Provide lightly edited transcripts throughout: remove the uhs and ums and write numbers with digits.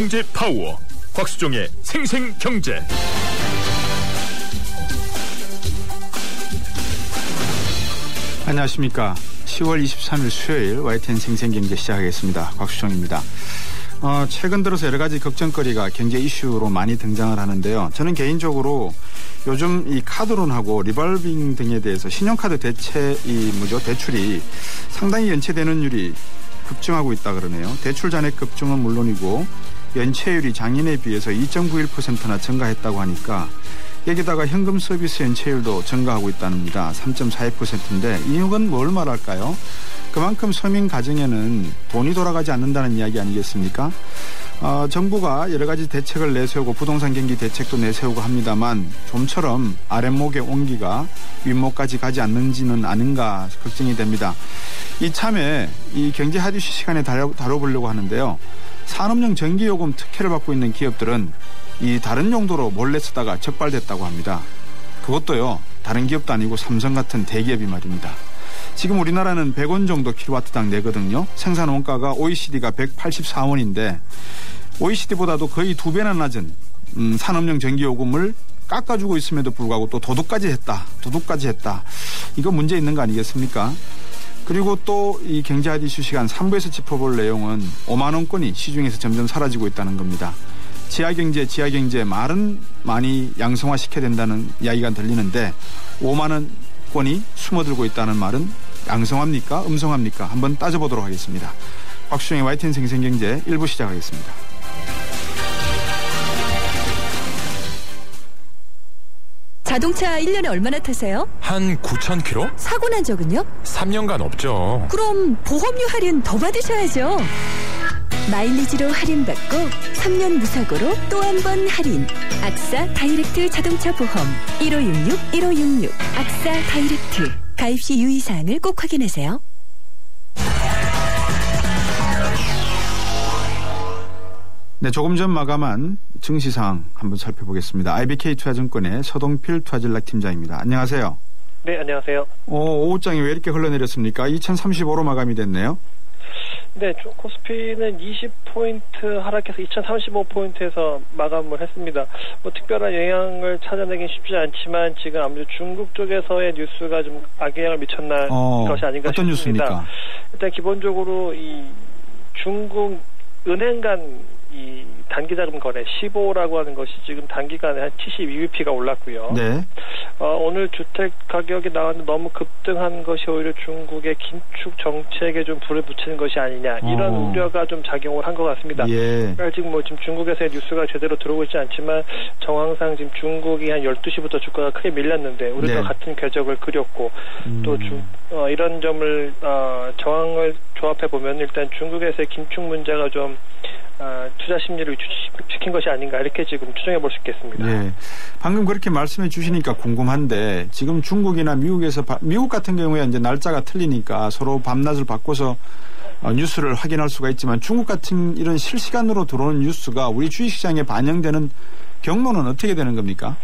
경제 파워 곽수종의 생생경제. 안녕하십니까. 10월 23일 수요일 YTN 생생경제 시작하겠습니다. 곽수종입니다. 최근 들어서 여러 가지 걱정거리가 경제 이슈로 많이 등장을 하는데요. 저는 개인적으로 요즘 이 카드론하고 리볼빙 등에 대해서 신용카드 대출이 상당히 연체되는율이 급증하고 있다 그러네요. 대출 잔액 급증은 물론이고 연체율이 작년에 비해서 2.91%나 증가했다고 하니까 여기다가 현금 서비스 연체율도 증가하고 있답니다. 3.42%인데 이건 뭘 말할까요? 그만큼 서민 가정에는 돈이 돌아가지 않는다는 이야기 아니겠습니까? 정부가 여러 가지 대책을 내세우고 부동산 경기 대책도 내세우고 합니다만 좀처럼 아랫목의 온기가 윗목까지 가지 않는지는 아닌가 걱정이 됩니다. 이참에 이 경제 핫이슈 시간에 다뤄보려고 하는데요. 산업용 전기요금 특혜를 받고 있는 기업들은 이 다른 용도로 몰래 쓰다가 적발됐다고 합니다. 그것도요, 다른 기업도 아니고 삼성 같은 대기업이 말입니다. 지금 우리나라는 100원 정도 킬로와트당 내거든요. 생산 원가가 OECD가 184원인데 OECD보다도 거의 2배나 낮은 산업용 전기요금을 깎아주고 있음에도 불구하고 또 도둑까지 했다. 이거 문제 있는 거 아니겠습니까? 그리고 또 이 경제 핫이슈 시간 3부에서 짚어볼 내용은 5만 원권이 시중에서 점점 사라지고 있다는 겁니다. 지하경제 말은 많이 양성화시켜야 된다는 이야기가 들리는데 5만 원권이 숨어들고 있다는 말은 양성합니까? 음성합니까? 한번 따져보도록 하겠습니다. 곽수종의 YTN 생생경제 1부 시작하겠습니다. 자동차 1년에 얼마나 타세요? 한 9,000km? 사고 난 적은요? 3년간 없죠. 그럼 보험료 할인 더 받으셔야죠. 마일리지로 할인받고 3년 무사고로 또 한 번 할인. 악사 다이렉트 자동차 보험 1566 악사 다이렉트. 가입 시 유의사항을 꼭 확인하세요. 네, 조금 전 마감한 증시사항 한번 살펴보겠습니다. IBK투자증권의 서동필 투자전략팀장입니다. 안녕하세요. 네, 안녕하세요. 오후장이 왜 이렇게 흘러내렸습니까? 2035로 마감이 됐네요. 네, 코스피는 20포인트 하락해서 2035포인트에서 마감을 했습니다. 뭐 특별한 영향을 찾아내긴 쉽지 않지만 지금 아무래도 중국 쪽에서의 뉴스가 좀 악영향을 미쳤나 것이 아닌가 어떤 싶습니다. 뉴스입니까? 일단 기본적으로 이 중국 은행 간 이 단기자금 거래 15라고 하는 것이 지금 단기간에 한 72bp가 올랐고요. 네. 오늘 주택 가격이 나왔는데 너무 급등한 것이 오히려 중국의 긴축 정책에 좀 불을 붙이는 것이 아니냐 이런 우려가 좀 작용을 한 것 같습니다. 예. 그러니까 지금 지금 중국에서의 뉴스가 제대로 들어오고 있지 않지만 정황상 지금 중국이 한 12시부터 주가가 크게 밀렸는데 우리도 네. 같은 궤적을 그렸고 또 이런 점을 정황을 조합해 보면 일단 중국에서의 긴축 문제가 좀 투자 심리를 위축시킨 것이 아닌가 이렇게 지금 추정해 볼 수 있겠습니다. 네. 방금 그렇게 말씀해 주시니까 궁금한데 지금 중국이나 미국 같은 경우에 이제 날짜가 틀리니까 서로 밤낮을 바꿔서 뉴스를 확인할 수가 있지만 중국 같은 이런 실시간으로 들어오는 뉴스가 우리 주식시장에 반영되는 경로는 어떻게 되는 겁니까?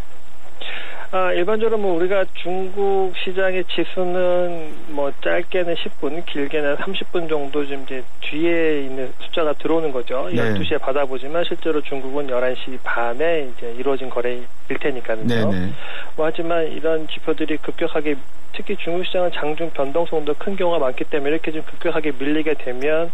일반적으로 우리가 중국 시장의 지수는 짧게는 10분, 길게는 30분 정도 좀 이제 뒤에 있는 숫자가 들어오는 거죠. 네. 12시에 받아보지만 실제로 중국은 11시 반에 이제 이루어진 거래일 테니까요. 네네. 하지만 이런 지표들이 급격하게 특히 중국 시장은 장중 변동성도 큰 경우가 많기 때문에 이렇게 좀 급격하게 밀리게 되면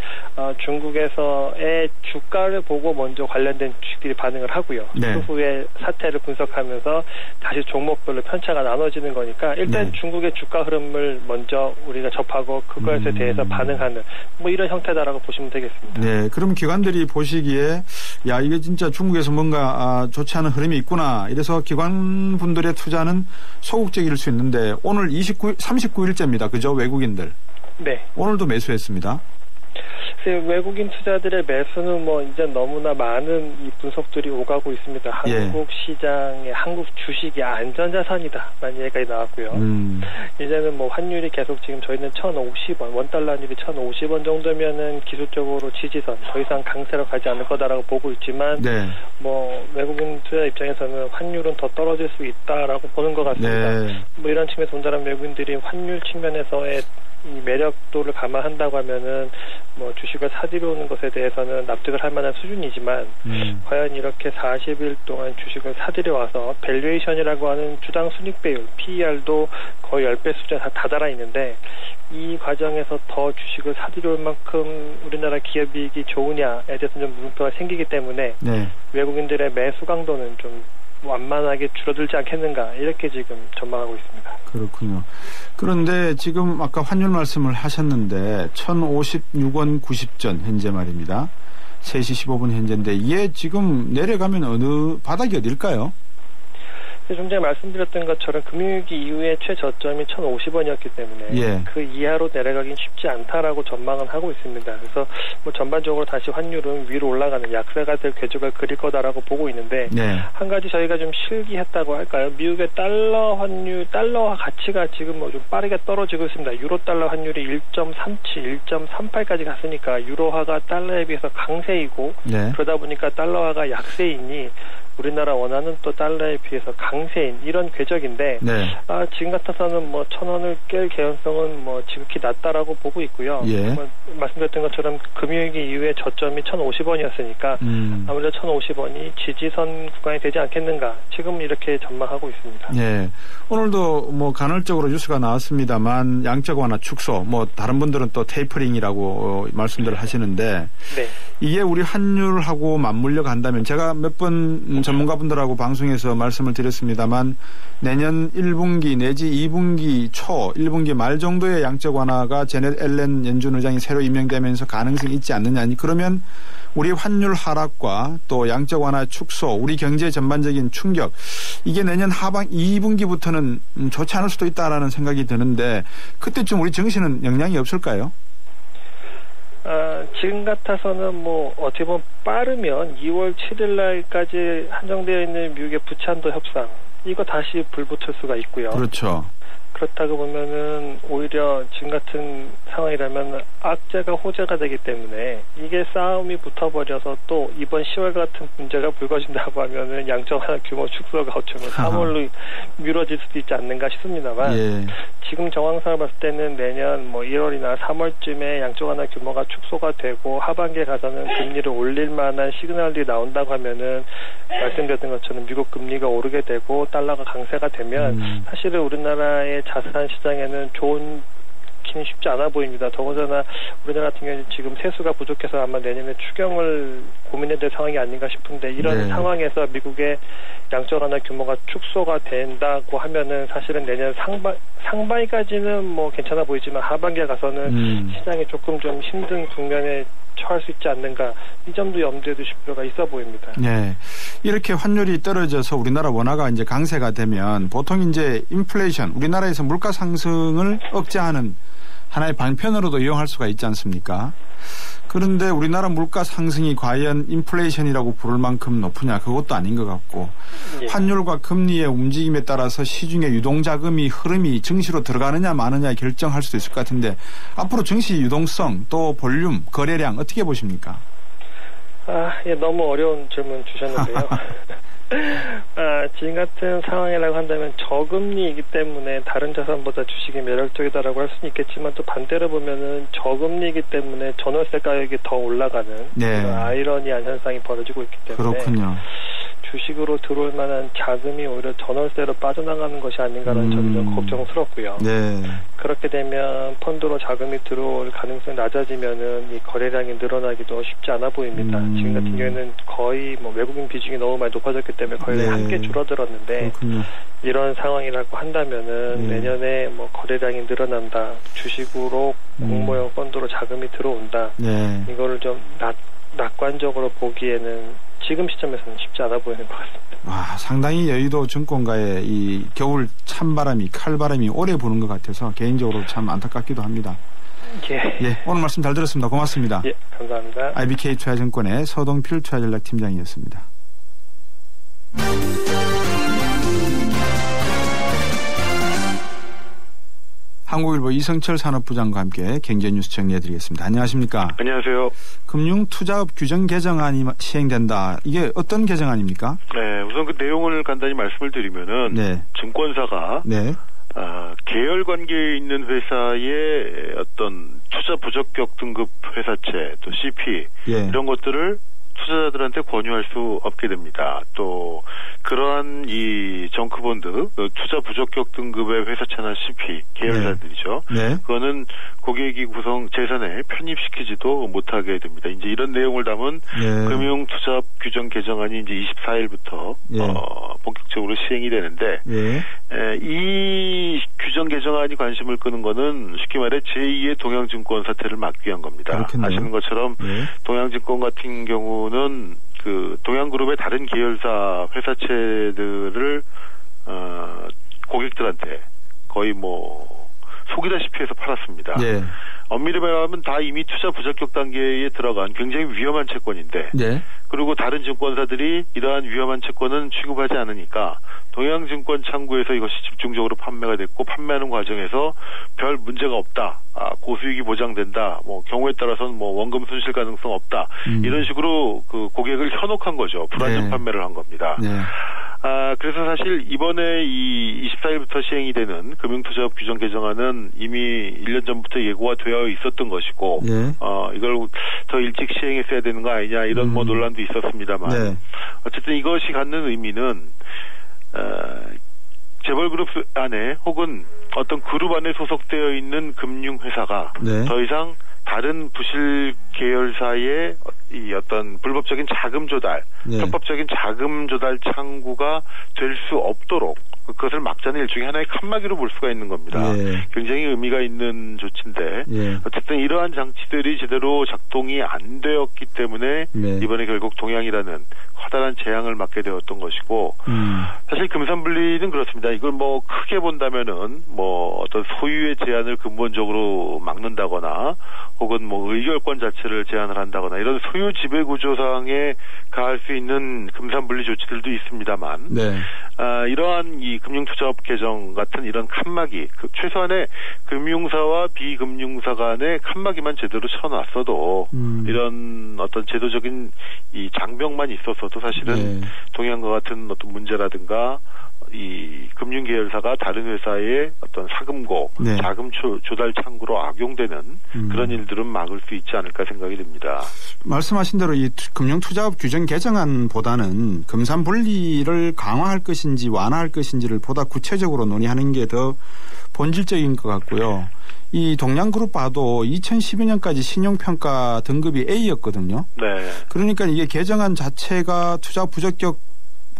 중국에서의 주가를 보고 먼저 관련된 주식들이 반응을 하고요. 네. 그 후에 사태를 분석하면서 다시 종목별로 편차가 나눠지는 거니까 일단 네. 중국의 주가 흐름을 먼저 우리가 접하고 그것에 대해서 반응하는 이런 형태다라고 보시면 되겠습니다. 네, 그럼 기관들이 보시기에 야 이게 진짜 중국에서 뭔가 좋지 않은 흐름이 있구나 이래서 기관분들의 투자는 소극적일 수 있는데 오늘 39일째입니다. 그죠? 외국인들. 네. 오늘도 매수했습니다. 외국인 투자들의 매수는 이제 너무나 많은 이 분석들이 오가고 있습니다. 한국 시장의 한국 주식이 안전자산이다라는 얘기가 나왔고요. 이제는 환율이 계속 지금 저희는 1,050원, 원달러율이 1,050원 정도면은 기술적으로 지지선, 더 이상 강세로 가지 않을 거다라고 보고 있지만, 네. 외국인 투자 입장에서는 환율은 더 떨어질 수 있다라고 보는 것 같습니다. 네. 이런 측면에서 온전한 외국인들이 환율 측면에서의 이 매력도를 감안한다고 하면은 뭐 주식을 사들여오는 것에 대해서는 납득을 할 만한 수준이지만 과연 이렇게 40일 동안 주식을 사들여와서 밸류에이션이라고 하는 주당 순익 배율 PER도 거의 10배 수준에 다다라 있는데 이 과정에서 더 주식을 사들여올 만큼 우리나라 기업이익이 좋으냐에 대해서는 좀 물음표가 생기기 때문에 네. 외국인들의 매수 강도는 좀 완만하게 줄어들지 않겠는가 이렇게 지금 전망하고 있습니다. 그렇군요. 그런데 지금 아까 환율 말씀을 하셨는데 1,056원 90전 현재 말입니다. 3시 15분 현재인데 이게 지금 내려가면 어느 바닥이 어딜까요? 좀 전에 말씀드렸던 것처럼 금융위기 이후에 최저점이 1,050원이었기 때문에 예. 그 이하로 내려가긴 쉽지 않다라고 전망은 하고 있습니다. 그래서 뭐 전반적으로 다시 환율은 위로 올라가는 약세가 될 궤적을 그릴 거다라고 보고 있는데 네. 한 가지 저희가 좀 실기했다고 할까요? 미국의 달러 환율, 달러화 가치가 지금 뭐 좀 빠르게 떨어지고 있습니다. 유로 달러 환율이 1.37, 1.38까지 갔으니까 유로화가 달러에 비해서 강세이고 네. 그러다 보니까 달러화가 약세이니 우리나라 원화는 또 달러에 비해서 강세인 이런 궤적인데 네. 지금 같아서는 뭐 1,000원을 깰 개연성은 뭐 지극히 낮다라고 보고 있고요. 예. 뭐 말씀드렸던 것처럼 금융위기 이후에 저점이 1,050원이었으니까 아무래도 1,050원이 지지선 구간이 되지 않겠는가 지금 이렇게 전망하고 있습니다. 네. 오늘도 뭐 간헐적으로 뉴스가 나왔습니다만 양적 완화 축소 뭐 다른 분들은 또 테이퍼링이라고 말씀들을 하시는데 네. 이게 우리 환율하고 맞물려 간다면 제가 몇 번 전문가분들하고 방송에서 말씀을 드렸습니다만 내년 1분기 내지 2분기 초 1분기 말 정도의 양적 완화가 제넷 앨런 연준 의장이 새로 임명되면서 가능성이 있지 않느냐. 그러면 우리 환율 하락과 또 양적 완화 축소 우리 경제 전반적인 충격 이게 내년 하반 2분기부터는 좋지 않을 수도 있다라는 생각이 드는데 그때쯤 우리 증시는 영향이 없을까요? 지금 같아서는 뭐 어떻게 보면 빠르면 2월 7일 날까지 한정되어 있는 미국의 부채한도 협상 이거 다시 불붙을 수가 있고요. 그렇죠. 그렇다고 보면은 오히려 지금 같은 상황이라면 악재가 호재가 되기 때문에 이게 싸움이 붙어버려서 또 이번 10월 같은 문제가 불거진다고 하면은 양적 완화 규모 축소가 어쩌면 3월로 미뤄질 수도 있지 않는가 싶습니다만 예. 지금 정황상을 봤을 때는 내년 뭐 1월이나 3월쯤에 양적 완화 규모가 축소가 되고 하반기에 가서는 금리를 올릴 만한 시그널이 나온다고 하면은 말씀드렸던 것처럼 미국 금리가 오르게 되고 달러가 강세가 되면 사실은 우리나라의 자산 시장에는 좋은 기는 쉽지 않아 보입니다. 더군다나 우리나라 같은 경우는 지금 세수가 부족해서 아마 내년에 추경을 고민해야 될 상황이 아닌가 싶은데 이런 네. 상황에서 미국의 양적 완화 규모가 축소가 된다고 하면은 사실은 내년 상반기까지는 뭐 괜찮아 보이지만 하반기에 가서는 시장이 조금 좀 힘든 국면에 처할 수 있지 않는가 이 점도 염두에 두실 필요가 있어 보입니다. 네, 이렇게 환율이 떨어져서 우리나라 원화가 이제 강세가 되면 보통 이제 인플레이션 우리나라에서 물가 상승을 억제하는 하나의 방편으로도 이용할 수가 있지 않습니까? 그런데 우리나라 물가 상승이 과연 인플레이션이라고 부를 만큼 높으냐 그것도 아닌 것 같고 예. 환율과 금리의 움직임에 따라서 시중의 유동자금이 흐름이 증시로 들어가느냐 마느냐 결정할 수도 있을 것 같은데 앞으로 증시 유동성 또 볼륨 거래량 어떻게 보십니까? 예, 너무 어려운 질문 주셨는데요. 지금 같은 상황이라고 한다면 저금리이기 때문에 다른 자산보다 주식이 매력적이다라고 할 수는 있겠지만 또 반대로 보면은 저금리이기 때문에 전월세 가격이 더 올라가는 네. 아이러니한 현상이 벌어지고 있기 때문에 그렇군요. 주식으로 들어올 만한 자금이 오히려 전월세로 빠져나가는 것이 아닌가라는 점이 좀 걱정스럽고요. 네. 그렇게 되면 펀드로 자금이 들어올 가능성이 낮아지면은 이 거래량이 늘어나기도 쉽지 않아 보입니다. 지금 같은 경우에는 거의 뭐 외국인 비중이 너무 많이 높아졌기 때문에 거의 네. 함께 줄어들었는데 그렇군요. 이런 상황이라고 한다면은 내년에 뭐 거래량이 늘어난다. 주식으로 공모형 펀드로 자금이 들어온다. 네. 이거를 좀 낙관적으로 보기에는 지금 시점에서는 쉽지 않아 보이는 것 같습니다. 와, 상당히 여의도 증권가의 이 겨울 찬바람이 칼바람이 오래 부는 것 같아서 개인적으로 참 안타깝기도 합니다. 예. 예, 오늘 말씀 잘 들었습니다. 고맙습니다. 예, 감사합니다. IBK 투자증권의 서동필 투자전략팀장이었습니다. 한국일보 이성철 산업부장과 함께 경제뉴스 정리해드리겠습니다. 안녕하십니까? 안녕하세요. 금융투자업 규정 개정안이 시행된다. 이게 어떤 개정안입니까? 네, 우선 그 내용을 간단히 말씀을 드리면은 네. 증권사가 네. 계열 관계에 있는 회사의 어떤 투자 부적격 등급 회사채 또 CP 이런 것들을 투자자들한테 권유할 수 없게 됩니다. 또 그러한 이 정크본드 투자 부적격 등급의 회사채나 CP 계열사들이죠. 그거는 고객이 구성 재산에 편입시키지도 못하게 됩니다. 이제 이런 내용을 담은 금융투자업 규정 개정안이 이제 24일부터 본격적으로 시행이 되는데 이 규정 개정안이 관심을 끄는 거는 쉽게 말해 제2의 동양증권 사태를 막기 위한 겁니다. 그렇겠네요. 아시는 것처럼 동양증권 같은 경우는 그 동양그룹의 다른 계열사 회사채들을 고객들한테 거의 뭐 속이다시피 해서 팔았습니다. 엄밀히 말하면 다 이미 투자 부적격 단계에 들어간 굉장히 위험한 채권인데 그리고 다른 증권사들이 이러한 위험한 채권은 취급하지 않으니까 동양증권 창구에서 이것이 집중적으로 판매가 됐고 판매하는 과정에서 별 문제가 없다. 고수익이 보장된다. 뭐 경우에 따라서는 뭐 원금 손실 가능성 없다. 이런 식으로 그 고객을 현혹한 거죠. 불안정 판매를 한 겁니다. 그래서 사실 이번에 이 24일부터 시행이 되는 금융투자업 규정 개정안은 이미 1년 전부터 예고가 되어 있었던 것이고, 이걸 더 일찍 시행했어야 되는 거 아니냐 이런 뭐 논란도 있었습니다만, 어쨌든 이것이 갖는 의미는 재벌그룹 안에 혹은 어떤 그룹 안에 소속되어 있는 금융회사가 더 이상 다른 부실 계열사의 이 어떤 불법적인 자금 조달, 합법적인 자금 조달 창구가 될 수 없도록 그것을 막자는 일종의 하나의 칸막이로 볼 수가 있는 겁니다. 굉장히 의미가 있는 조치인데 어쨌든 이러한 장치들이 제대로 작동이 안 되었기 때문에 이번에 결국 동양이라는 커다란 재앙을 맞게 되었던 것이고 사실 금산분리는 그렇습니다. 이걸 뭐 크게 본다면은 뭐 어떤 소유의 제한을 근본적으로 막는다거나 혹은 뭐 의결권 자체를 제한을 한다거나 이런 소유 지배 구조상에 가할 수 있는 금산분리 조치들도 있습니다만 이러한 이 금융투자업 개정 같은 이런 칸막이 최소한의 금융사와 비금융사 간의 칸막이만 제대로 쳐놨어도 이런 어떤 제도적인 이 장벽만 있었어도 사실은 동양과 같은 어떤 문제라든가 이 금융계열사가 다른 회사의 어떤 사금고, 자금 조달 창구로 악용되는 그런 일들은 막을 수 있지 않을까 생각이 듭니다. 말씀하신 대로 이 금융투자업 규정 개정안보다는 금산분리를 강화할 것인지 완화할 것인지를 보다 구체적으로 논의하는 게 더 본질적인 것 같고요. 이 동양그룹 봐도 2012년까지 신용평가 등급이 A였거든요. 그러니까 이게 개정안 자체가 투자 부적격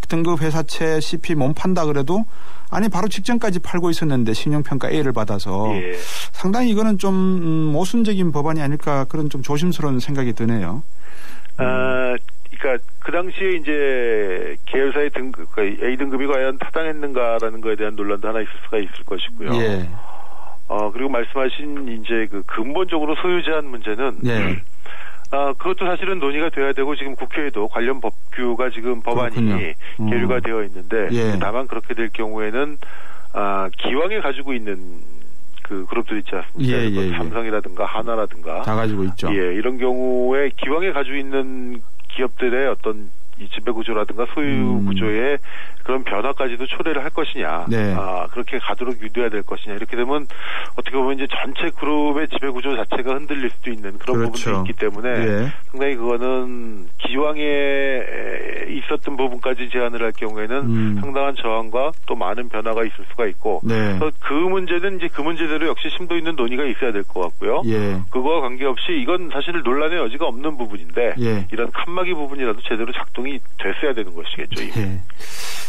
등급 회사채 CP 못 판다 그래도 아니 바로 직전까지 팔고 있었는데 신용평가 A를 받아서 상당히 이거는 좀 모순적인 법안이 아닐까 그런 좀 조심스러운 생각이 드네요. 그러니까 그 당시에 이제 계열사의 등급, 그러니까 A 등급이 과연 타당했는가라는 거에 대한 논란도 하나 있을 수가 있을 것이고요. 그리고 말씀하신 이제 그 근본적으로 소유 제한 문제는 그것도 사실은 논의가 돼야 되고 지금 국회에도 관련 법규가 지금 법안이 계류가 되어 있는데 다만 그렇게 될 경우에는 기왕에 가지고 있는 그 그룹들 있지 않습니까? 삼성이라든가 하나라든가 다 가지고 있죠. 이런 경우에 기왕에 가지고 있는 기업들의 어떤 이 지배구조라든가 소유구조의 그런 변화까지도 초래를 할 것이냐, 그렇게 가도록 유도해야 될 것이냐, 이렇게 되면 어떻게 보면 이제 전체 그룹의 지배구조 자체가 흔들릴 수도 있는 그런 부분도 있기 때문에 상당히 그거는 기왕에 있었던 부분까지 제한을 할 경우에는 상당한 저항과 또 많은 변화가 있을 수가 있고, 그 문제는 이제 그 문제대로 역시 심도 있는 논의가 있어야 될 것 같고요. 그거와 관계없이 이건 사실 논란의 여지가 없는 부분인데 이런 칸막이 부분이라도 제대로 작동이 됐어야 되는 것이겠죠.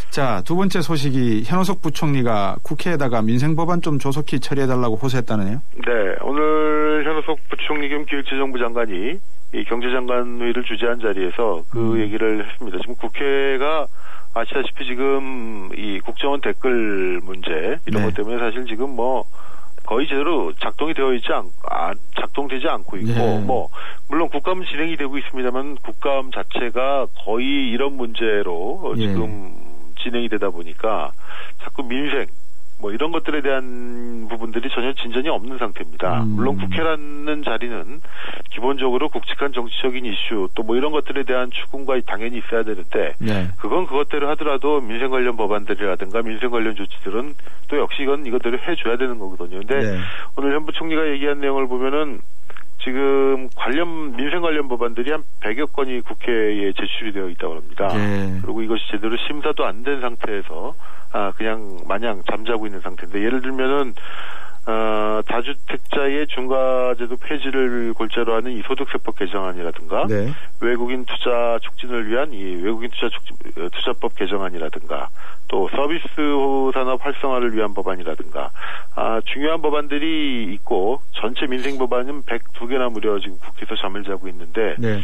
자, 두 번째 소식이 현호석 부총리가 국회에다가 민생법안 좀 조속히 처리해달라고 호소했다네요. 오늘 현호석 부총리 겸 기획재정부 장관이 이 경제장관회의를 주재한 자리에서 그 얘기를 했습니다. 지금 국회가 아시다시피 지금 이 국정원 댓글 문제 이런 것 때문에 사실 지금 뭐 거의 제대로 작동되지 않고 있고, 뭐, 물론 국감 진행이 되고 있습니다만 국감 자체가 거의 이런 문제로 지금 진행이 되다 보니까 자꾸 민생, 뭐 이런 것들에 대한 부분들이 전혀 진전이 없는 상태입니다. 물론 국회라는 자리는 기본적으로 굵직한 정치적인 이슈 또 뭐 이런 것들에 대한 추궁과 당연히 있어야 되는데 네. 그건 그것대로 하더라도 민생 관련 법안들이라든가 민생 관련 조치들은 또 역시 이것대로 해줘야 되는 거거든요. 근데 네. 오늘 현 부총리가 얘기한 내용을 보면은 지금 민생 관련 법안들이 한 100여 건이 국회에 제출이 되어 있다고 합니다. 네. 그리고 이것이 제대로 심사도 안 된 상태에서 그냥 마냥 잠자고 있는 상태인데 예를 들면은 다주택자의 중과제도 폐지를 골자로 하는 이 소득세법 개정안이라든가 네. 외국인 투자 촉진을 위한 이 외국인 투자법 개정안이라든가 또 서비스 산업 활성화를 위한 법안이라든가 중요한 법안들이 있고 전체 민생 법안은 102개나 무려 지금 국회에서 잠을 자고 있는데 네.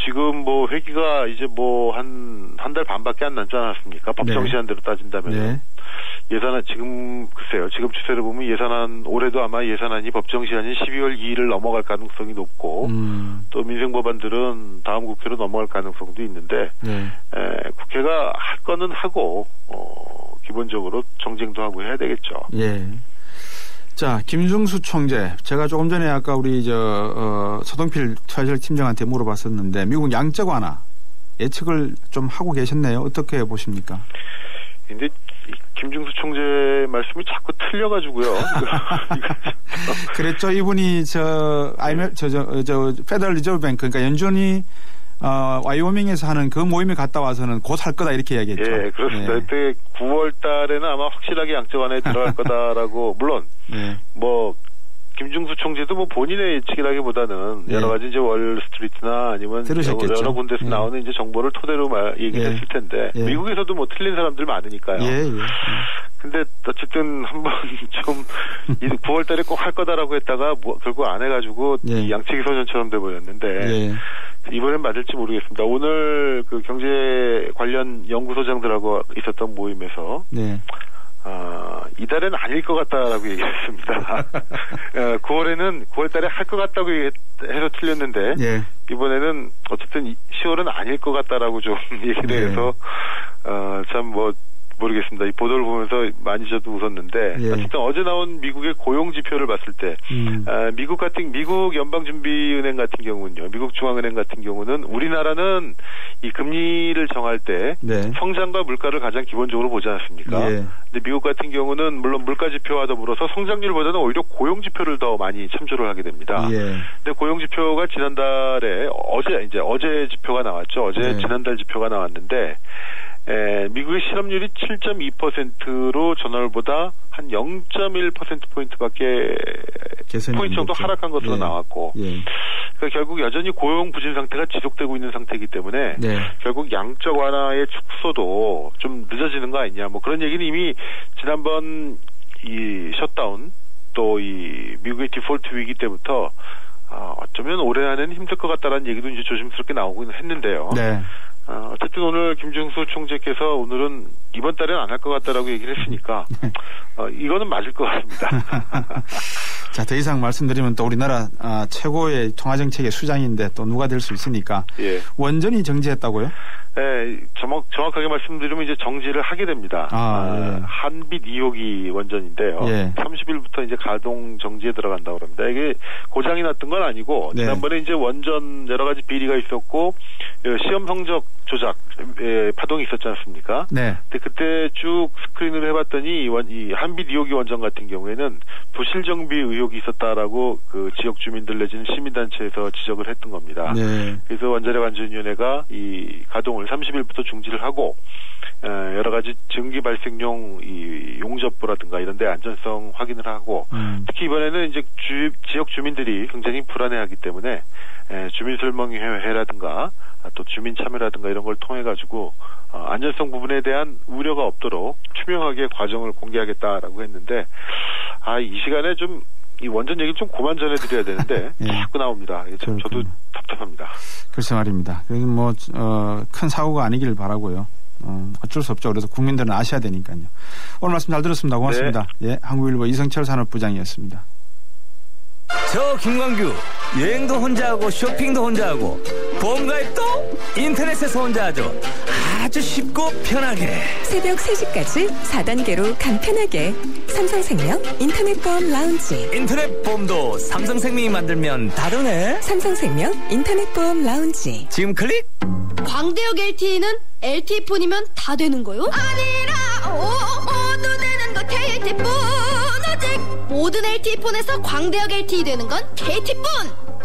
지금 뭐 회기가 이제 뭐 한 달 반밖에 안 남지 않았습니까? 법정 시한대로 따진다면. 네. 예산안 지금 글쎄요. 지금 추세를 보면 예산안 올해도 아마 예산안이 법정 시한인 12월 2일을 넘어갈 가능성이 높고 또 민생 법안들은 다음 국회로 넘어갈 가능성도 있는데 국회가 할 거는 하고 기본적으로 정쟁도 하고 해야 되겠죠. 예. 자, 김중수 총재. 제가 조금 전에 아까 우리 서동필 차실 팀장한테 물어봤었는데 미국 양적 완화 예측을 좀 하고 계셨네요. 어떻게 보십니까? 근데 김중수 총재 말씀이 자꾸 틀려가지고요. 그랬죠. 이분이 페더럴 리저브 뱅크 그러니까 연준이 와이오밍에서 하는 그 모임에 갔다 와서는 곧 할 거다 이렇게 이야기했죠. 예, 그렇습니다. 예. 그때 9월 달에는 아마 확실하게 양적 완화에 들어갈 거다라고 물론 예. 뭐 김중수 총재도 뭐 본인의 예측이라기보다는 여러 가지 이제 월스트리트나 아니면 여러 군데서 나오는 이제 정보를 토대로 얘기를 했을 텐데 미국에서도 뭐 틀린 사람들 많으니까요. 근데 어쨌든 한번 좀 9월 달에 꼭 할 거다라고 했다가 뭐 결국 안 해가지고 양치기 소년처럼 돼버렸는데 이번엔 맞을지 모르겠습니다. 오늘 그 경제 관련 연구소장들하고 있었던 모임에서 이달에는 아닐 것 같다라고 얘기했습니다. 9월 달에 할 것 같다고 해서 틀렸는데 이번에는 어쨌든 10월은 아닐 것 같다라고 좀 얘기를 해서 참 뭐 모르겠습니다. 이 보도를 보면서 많이 저도 웃었는데 어쨌든 어제 나온 미국의 고용 지표를 봤을 때 미국 연방준비은행 같은 경우는요. 미국 중앙은행 같은 경우는 우리나라는 이 금리를 정할 때 성장과 물가를 가장 기본적으로 보지 않습니까? 근데 미국 같은 경우는 물론 물가 지표와 더불어서 성장률보다는 오히려 고용 지표를 더 많이 참조를 하게 됩니다. 근데 고용 지표가 지난달에 어제 지표가 나왔죠. 지난달 지표가 나왔는데 미국의 실업률이 7.2%로 전월보다 한 0.1%포인트밖에 포인트 정도 하락한 것으로 나왔고 그러니까 결국 여전히 고용 부진 상태가 지속되고 있는 상태이기 때문에 결국 양적 완화의 축소도 좀 늦어지는 거 아니냐 뭐 그런 얘기는 이미 지난번 이 셧다운 또 이 미국의 디폴트 위기 때부터 어쩌면 올해 안에는 힘들 것 같다라는 얘기도 이제 조심스럽게 나오고 했는데요. 어쨌든 오늘 김중수 총재께서 오늘은 이번 달에는 안 할 것 같다라고 얘기를 했으니까 이거는 맞을 것 같습니다. 자, 더 이상 말씀드리면 또 우리나라 최고의 통화정책의 수장인데 또 누가 될 수 있으니까 원전이 정지했다고요? 네, 정확하게 말씀드리면 이제 정지를 하게 됩니다. 한빛 2호기 원전인데요. 30일부터 이제 가동 정지에 들어간다고 합니다. 이게 고장이 났던 건 아니고 지난번에 이제 원전 여러 가지 비리가 있었고 시험 성적 조작 파동이 있었지 않습니까? 근데 그때 쭉 스크린을 해봤더니 이 한빛 2호기 원전 같은 경우에는 부실 정비 의혹이 있었다라고 그 지역 주민들 내지는 시민단체에서 지적을 했던 겁니다. 그래서 원자력 안전위원회가 이 가동을 30일부터 중지를 하고 여러 가지 증기 발생용 이 용접부라든가 이런 데 안전성 확인을 하고 특히 이번에는 이제 지역 주민들이 굉장히 불안해하기 때문에 주민 설명회라든가 또 주민 참여라든가 이런 걸 통해 가지고 안전성 부분에 대한 우려가 없도록 투명하게 과정을 공개하겠다라고 했는데 이 시간에 좀 이 원전 얘기를 좀 그만 전해드려야 되는데 자꾸 나옵니다. 참 저도 답답합니다. 글쎄 말입니다. 뭐 큰 사고가 아니길 바라고요. 어쩔 수 없죠. 그래서 국민들은 아셔야 되니까요. 오늘 말씀 잘 들었습니다. 고맙습니다. 한국일보 이성철 산업부장이었습니다. 저 김광규 여행도 혼자 하고 쇼핑도 혼자 하고 보험가입도 인터넷에서 혼자 하죠. 아주 쉽고 편하게. 새벽 3시까지 4단계로 간편하게. 삼성생명 인터넷보험 라운지. 인터넷보험도 삼성생명이 만들면 다르네. 삼성생명 인터넷보험 라운지. 지금 클릭. 광대역 LTE는 LTE폰이면 다 되는 거요? 아니라 모두 되는 거 KT폰. 오직 모든 LTE폰에서 광대역 LTE 되는 건 KT폰.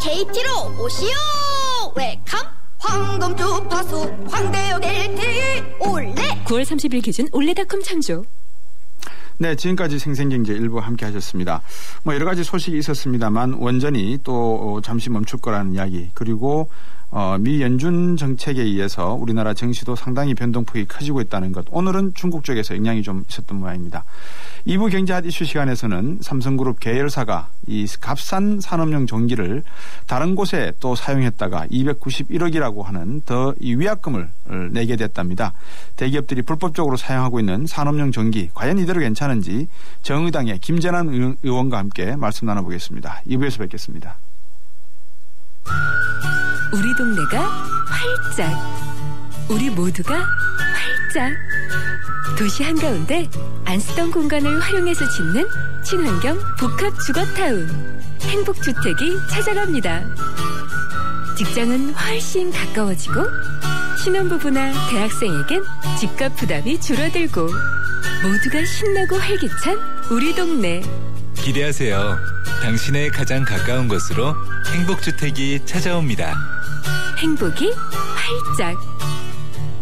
KT로 오시오. 웰컴. 황금 주파수 광대역 LTE 올레. 9월 30일 기준 올레닷컴 참조. 네, 지금까지 생생경제 일부 함께 하셨습니다. 여러 가지 소식이 있었습니다만 원전이 또 잠시 멈출 거라는 이야기, 그리고 미 연준 정책에 의해서 우리나라 증시도 상당히 변동폭이 커지고 있다는 것. 오늘은 중국 쪽에서 영향이 좀 있었던 모양입니다. 2부 경제핫 이슈 시간에서는 삼성그룹 계열사가 이 값싼 산업용 전기를 다른 곳에 또 사용했다가 291억이라고 하는 더 이 위약금을 내게 됐답니다. 대기업들이 불법적으로 사용하고 있는 산업용 전기, 과연 이대로 괜찮은지 정의당의 김재난 의원과 함께 말씀 나눠보겠습니다. 2부에서 뵙겠습니다. 우리 동네가 활짝, 우리 모두가 활짝. 도시 한가운데 안 쓰던 공간을 활용해서 짓는 친환경 복합 주거타운. 행복주택이 찾아갑니다. 직장은 훨씬 가까워지고 신혼부부나 대학생에겐 집값 부담이 줄어들고 모두가 신나고 활기찬 우리 동네. 기대하세요. 당신의 가장 가까운 곳으로 행복주택이 찾아옵니다. 행복이 활짝.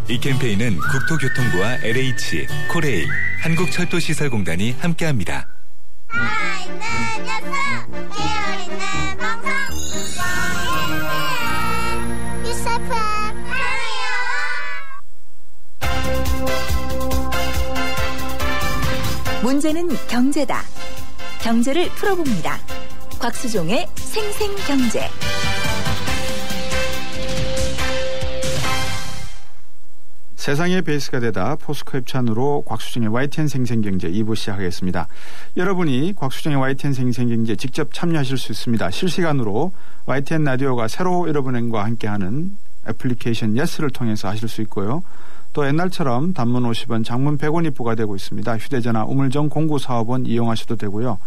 이 캠페인은 국토교통부와 LH, 코레일, 한국철도시설공단이 함께합니다. 살아있는 약속, 깨어있는 방송. 유사파 문제는 경제다. 경제를 풀어봅니다. 곽수종의 생생경제. 세상의 베이스가 되다 포스코 협찬으로 곽수정의 YTN 생생경제 2부 시작하겠습니다. 여러분이 곽수정의 YTN 생생경제 직접 참여하실 수 있습니다. 실시간으로 YTN 라디오가 새로 여러분과 함께하는 애플리케이션 예스를 통해서 하실 수 있고요. 또 옛날처럼 단문 50원, 장문 100원이 부과되고 있습니다. 휴대전화 우물정 0945번 이용하셔도 되고요.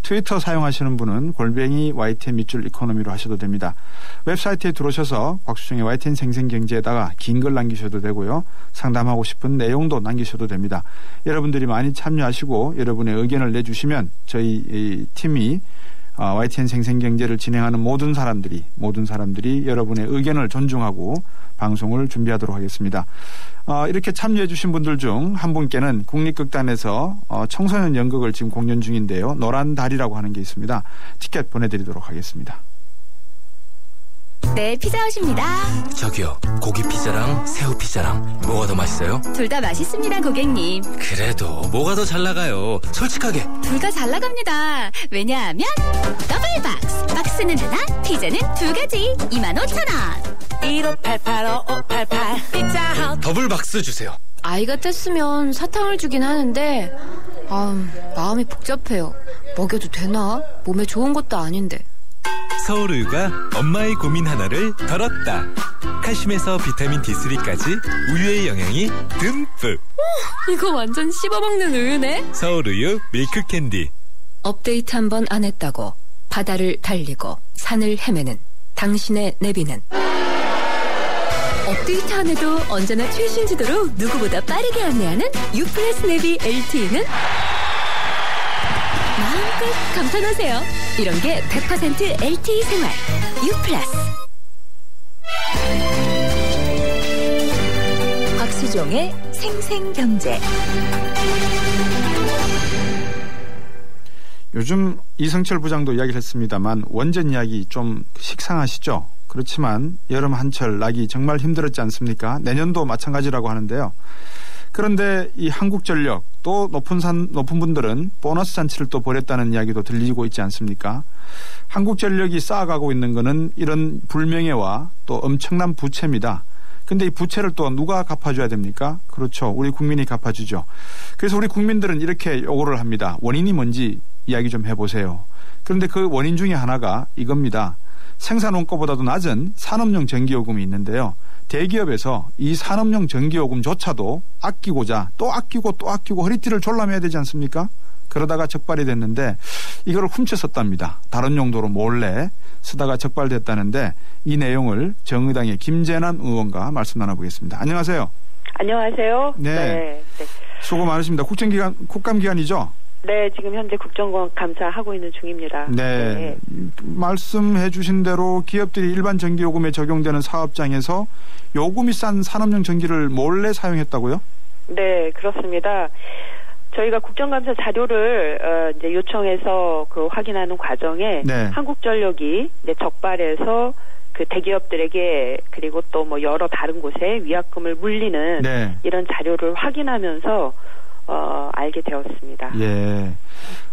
트위터 사용하시는 분은 골뱅이 YTN 밑줄 이코노미로 하셔도 됩니다. 웹사이트에 들어오셔서 곽수정의 YTN 생생경제에다가 긴 글 남기셔도 되고요. 상담하고 싶은 내용도 남기셔도 됩니다. 여러분들이 많이 참여하시고 여러분의 의견을 내주시면 저희 팀이 YTN 생생경제를 진행하는 모든 사람들이 여러분의 의견을 존중하고 방송을 준비하도록 하겠습니다. 이렇게 참여해 주신 분들 중 한 분께는 국립극단에서 청소년 연극을 지금 공연 중인데요. 노란 달이라고 하는 게 있습니다. 티켓 보내드리도록 하겠습니다. 네, 피자헛입니다. 저기요, 고기 피자랑 새우 피자랑 뭐가 더 맛있어요? 둘 다 맛있습니다, 고객님. 그래도 뭐가 더 잘 나가요? 솔직하게. 둘 다 잘 나갑니다. 왜냐하면 더블 박스. 박스는 하나, 피자는 두 가지. 25,000원. 15885588 피자헛. 더블 박스 주세요. 아이가 뗐으면 사탕을 주긴 하는데 마음이 복잡해요. 먹여도 되나? 몸에 좋은 것도 아닌데. 서울우유가 엄마의 고민 하나를 덜었다. 칼슘에서 비타민 D3까지 우유의 영양이 듬뿍. 이거 완전 씹어먹는 우유네. 서울우유 밀크캔디. 업데이트 한 번 안 했다고 바다를 달리고 산을 헤매는 당신의 내비는 업데이트 안 해도 언제나 최신 지도로 누구보다 빠르게 안내하는 U+ 내비 LTE는 마음껏 감탄하세요. 이런 게 100% LTE 생활 U+. 곽수종의 생생경제. 요즘 이성철 부장도 이야기를 했습니다만 원전 이야기 좀 식상하시죠? 그렇지만 여름 한철 나기 정말 힘들었지 않습니까? 내년도 마찬가지라고 하는데요. 그런데 이 한국전력 또 높은 분들은 보너스 잔치를 또 벌였다는 이야기도 들리고 있지 않습니까? 한국전력이 쌓아가고 있는 거는 이런 불명예와 또 엄청난 부채입니다. 근데 이 부채를 또 누가 갚아줘야 됩니까? 그렇죠. 우리 국민이 갚아주죠. 그래서 우리 국민들은 이렇게 요구를 합니다. 원인이 뭔지 이야기 좀 해보세요. 그런데 그 원인 중에 하나가 이겁니다. 생산 원가보다도 낮은 산업용 전기요금이 있는데요. 대기업에서 이 산업용 전기요금조차도 아끼고자 또 아끼고 허리띠를 졸라매야 되지 않습니까? 그러다가 적발이 됐는데 이걸 훔쳤었답니다. 다른 용도로 몰래 쓰다가 적발됐다는데 이 내용을 정의당의 김재난 의원과 말씀 나눠보겠습니다. 안녕하세요. 안녕하세요. 네. 수고 많으십니다. 국감기간이죠? 네, 지금 현재 국정감사하고 있는 중입니다. 네. 말씀해 주신 대로 기업들이 일반 전기요금에 적용되는 사업장에서 요금이 싼 산업용 전기를 몰래 사용했다고요? 네, 그렇습니다. 저희가 국정감사 자료를 이제 요청해서 그 확인하는 과정에 네. 한국전력이 이제 적발해서 그 대기업들에게 그리고 또 뭐 여러 다른 곳에 위약금을 물리는 네. 이런 자료를 확인하면서 알게 되었습니다. 예.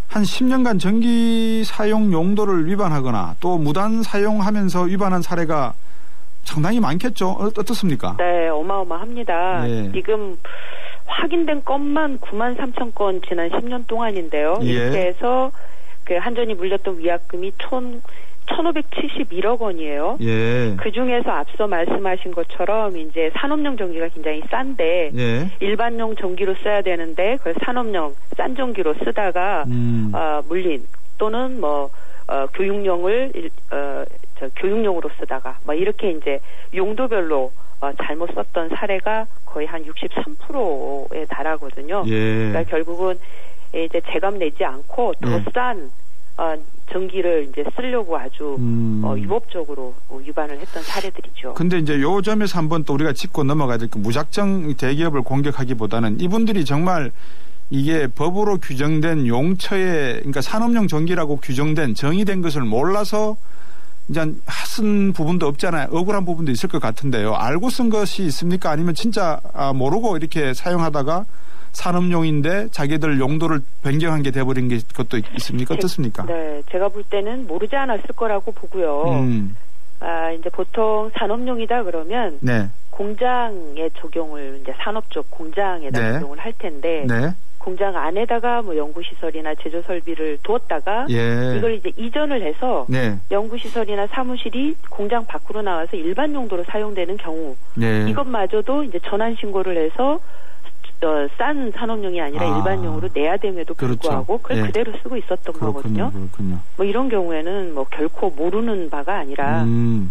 한 10년간 전기 사용 용도를 위반하거나 또 무단 사용하면서 위반한 사례가 상당히 많겠죠. 어떻습니까? 네, 어마어마합니다. 예. 지금 확인된 건만 9만 3천 건 지난 10년 동안인데요. 예. 이렇게 해서 그 한전이 물렸던 위약금이 1,571억 원이에요. 예. 그 중에서 앞서 말씀하신 것처럼 이제 산업용 전기가 굉장히 싼데 예. 일반용 전기로 써야 되는데 그걸 산업용 싼 전기로 쓰다가 물린 또는 뭐 교육용을 교육용으로 쓰다가 뭐 이렇게 이제 용도별로 잘못 썼던 사례가 거의 한 63%에 달하거든요. 예. 그러니까 결국은 이제 제값 내지 않고 더 싼 전기를 이제 쓰려고 아주 위법적으로 위반을 했던 사례들이죠. 근데 이제 요 점에서 한번 또 우리가 짚고 넘어가야 될 그 무작정 대기업을 공격하기보다는 이분들이 정말 이게 법으로 규정된 용처에 그러니까 산업용 전기라고 규정된 정의된 것을 몰라서 이제 쓴 부분도 없잖아요. 억울한 부분도 있을 것 같은데요. 알고 쓴 것이 있습니까? 아니면 진짜 모르고 이렇게 사용하다가 산업용인데 자기들 용도를 변경한 게 돼버린 게 그것도 있습니까? 어떻습니까? 네, 제가 볼 때는 모르지 않았을 거라고 보고요. 이제 보통 산업용이다 그러면 네. 공장에 적용을 이제 산업 쪽 공장에다 네. 적용을 할 텐데 네. 공장 안에다가 뭐 연구시설이나 제조 설비를 두었다가 예. 이걸 이제 이전을 해서 네. 연구시설이나 사무실이 공장 밖으로 나와서 일반 용도로 사용되는 경우 네. 이것마저도 이제 전환 신고를 해서 싼 산업용이 아니라 일반용으로 내야 됨에도 불구하고 그렇죠. 그걸 예. 그대로 쓰고 있었던 거거든요. 그렇군요. 뭐 이런 경우에는 뭐 결코 모르는 바가 아니라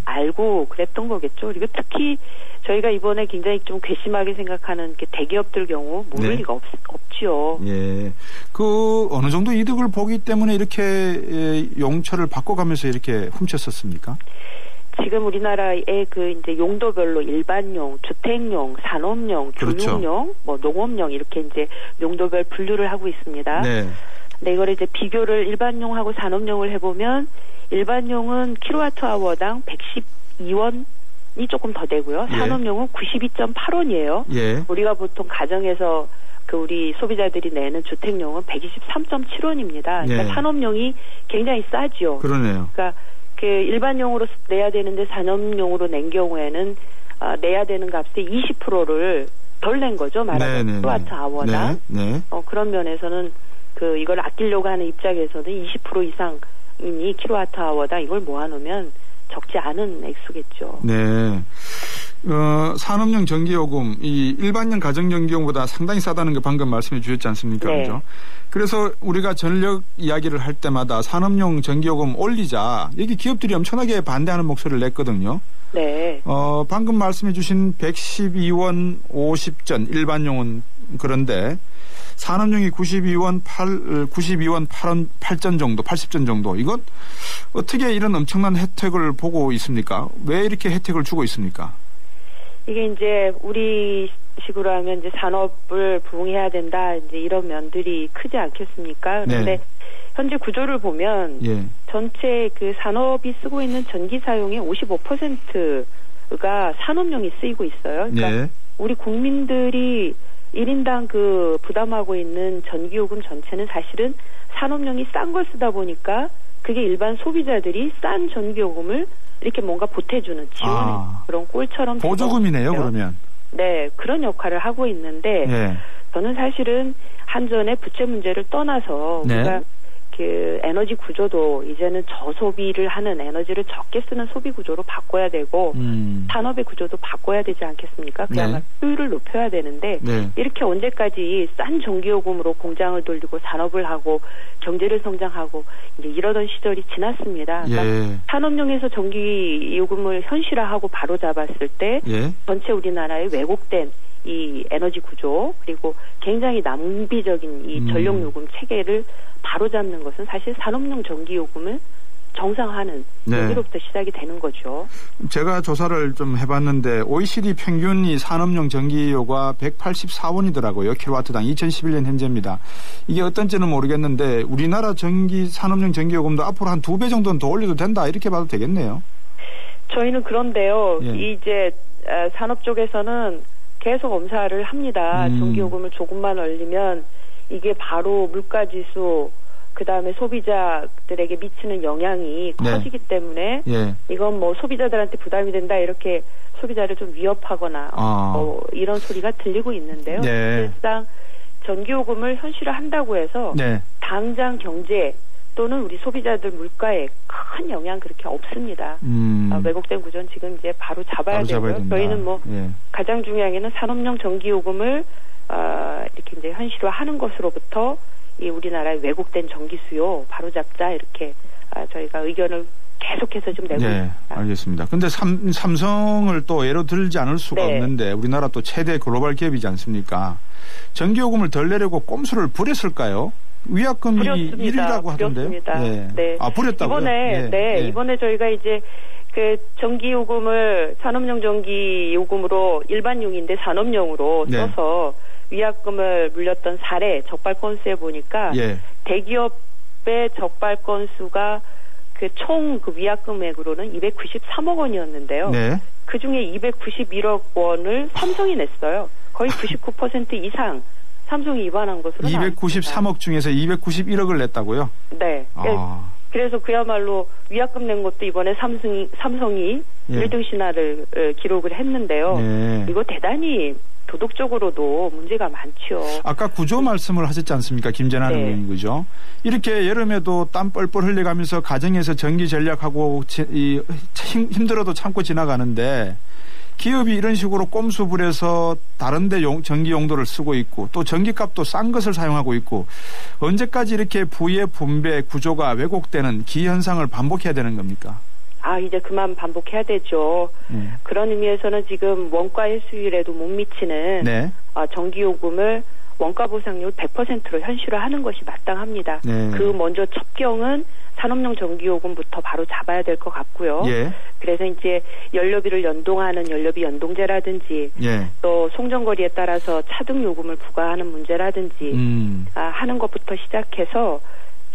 알고 그랬던 거겠죠. 그리고 특히 저희가 이번에 굉장히 좀 괘씸하게 생각하는 대기업들 경우 모를 네. 리가 없지요. 예. 그 어느 정도 이득을 보기 때문에 이렇게 용처를 바꿔가면서 이렇게 훔쳤었습니까? 지금 우리나라의 그 이제 용도별로 일반용, 주택용, 산업용, 그렇죠. 교육용, 뭐 농업용 이렇게 이제 용도별 분류를 하고 있습니다. 네. 근데 이걸 이제 비교를 일반용하고 산업용을 해보면 일반용은 킬로와트아워당 112원이 조금 더 되고요. 예. 산업용은 92.8원이에요. 예. 우리가 보통 가정에서 그 우리 소비자들이 내는 주택용은 123.7원입니다. 그러니까 예. 산업용이 굉장히 싸지요. 그러네요. 그러니까 그 일반용으로 내야 되는데 산업용으로 낸 경우에는 내야 되는 값의 20%를 덜 낸 거죠. 말하자면 킬로와트아워당. 네. 그런 면에서는 그 이걸 아끼려고 하는 입장에서는 20% 이상이니 킬로와트아워당 이걸 모아놓으면 적지 않은 액수겠죠. 네. 산업용 전기요금, 이 일반용 가정전기요금보다 상당히 싸다는 거 방금 말씀해 주셨지 않습니까? 네. 그죠? 그래서 우리가 전력 이야기를 할 때마다 산업용 전기요금 올리자, 여기 기업들이 엄청나게 반대하는 목소리를 냈거든요. 네. 방금 말씀해 주신 112원 50전, 일반용은 그런데 산업용이 92원 8전 정도, 80전 정도. 이건 어떻게 이런 엄청난 혜택을 보고 있습니까? 왜 이렇게 혜택을 주고 있습니까? 이게 이제 우리 식으로 하면 이제 산업을 부흥해야 된다 이제 이런 면들이 크지 않겠습니까? 그런데 네. 현재 구조를 보면 예. 전체 그 산업이 쓰고 있는 전기 사용의 55%가 산업용이 쓰이고 있어요. 그러니까 예. 우리 국민들이 1인당 그 부담하고 있는 전기요금 전체는 사실은 산업용이 싼 걸 쓰다 보니까 그게 일반 소비자들이 싼 전기요금을 이렇게 뭔가 보태주는 지원의 그런 꼴처럼 보조금이네요. 그러면. 네, 그런 역할을 하고 있는데 예. 저는 사실은 한전의 부채 문제를 떠나서 네. 우리가 그 에너지 구조도 이제는 저소비를 하는 에너지를 적게 쓰는 소비 구조로 바꿔야 되고 산업의 구조도 바꿔야 되지 않겠습니까? 그야말로 효율을 높여야 되는데 이렇게 언제까지 싼 전기요금으로 공장을 돌리고 산업을 하고 경제를 성장하고 이제 이러던 시절이 지났습니다. 그러니까 산업용에서 전기요금을 현실화하고 바로잡았을 때 전체 우리나라의 왜곡된 이 에너지 구조 그리고 굉장히 낭비적인 이 전력요금 체계를 바로잡는 것은 사실 산업용 전기요금을 정상화하는 여기로부터 시작이 되는 거죠. 제가 조사를 좀 해봤는데 OECD 평균이 산업용 전기요가 184원이더라고요. 킬로와트당 2011년 현재입니다. 이게 어떤지는 모르겠는데 우리나라 산업용 전기요금도 앞으로 한 2배 정도는 더 올려도 된다 이렇게 봐도 되겠네요. 저희는 그런데요. 이제 산업 쪽에서는 계속 엄사를 합니다. 전기요금을 조금만 올리면 이게 바로 물가지수 그다음에 소비자들에게 미치는 영향이 커지기 때문에 이건 뭐 소비자들한테 부담이 된다 이렇게 소비자를 좀 위협하거나 이런 소리가 들리고 있는데요. 사실상 전기요금을 현실화한다고 해서 당장 경제 또는 우리 소비자들 물가에 큰 영향 그렇게 없습니다. 왜곡된 구조는 지금 이제 바로 잡아야 되고요. 저희는 뭐 가장 중요한 게는 산업용 전기요금을 이렇게 이제 현실화하는 것으로부터 이 우리나라의 왜곡된 전기 수요 바로 잡자 이렇게 저희가 의견을 계속해서 좀 내고 있습니다. 알겠습니다. 근데 삼성을 또 예로 들지 않을 수가 없는데 우리나라 또 최대 글로벌 기업이지 않습니까? 전기요금을 덜 내려고 꼼수를 부렸을까요? 위약금이 1위라고 하던데요. 부렸다고요? 이번에 저희가 이제 그 전기요금을 산업용 전기요금으로 일반용인데 산업용으로 써서 위약금을 물렸던 사례 적발 건수에 보니까 대기업의 적발 건수가 그 총 그 위약금액으로는 293억 원이었는데요. 그 중에 291억 원을 삼성이 냈어요. 거의 99% 이상 삼성이 위반한 것으로 293억 중에서 291억을 냈다고요? 그래서 그야말로 위약금 낸 것도 이번에 삼성이 1등 신화를 기록을 했는데요. 이거 대단히 도덕적으로도 문제가 많죠. 아까 구조 말씀을 하셨지 않습니까? 김재난 의원님 그죠? 이렇게 여름에도 땀 뻘뻘 흘려가면서 가정에서 전기 전략하고 힘들어도 참고 지나가는데 기업이 이런 식으로 꼼수 부려서 다른 데 전기 용도를 쓰고 있고 또 전기값도 싼 것을 사용하고 있고 언제까지 이렇게 부의 분배 구조가 왜곡되는 기현상을 반복해야 되는 겁니까? 이제 그만 반복해야 되죠. 그런 의미에서는 지금 원가 해수율에도 못 미치는 전기요금을 원가 보상률 100%로 현실화하는 것이 마땅합니다. 그 먼저 첩경은 산업용 전기요금부터 바로 잡아야 될 것 같고요. 그래서 이제 연료비를 연동하는 연료비 연동제라든지 또 송전거리에 따라서 차등 요금을 부과하는 문제라든지 하는 것부터 시작해서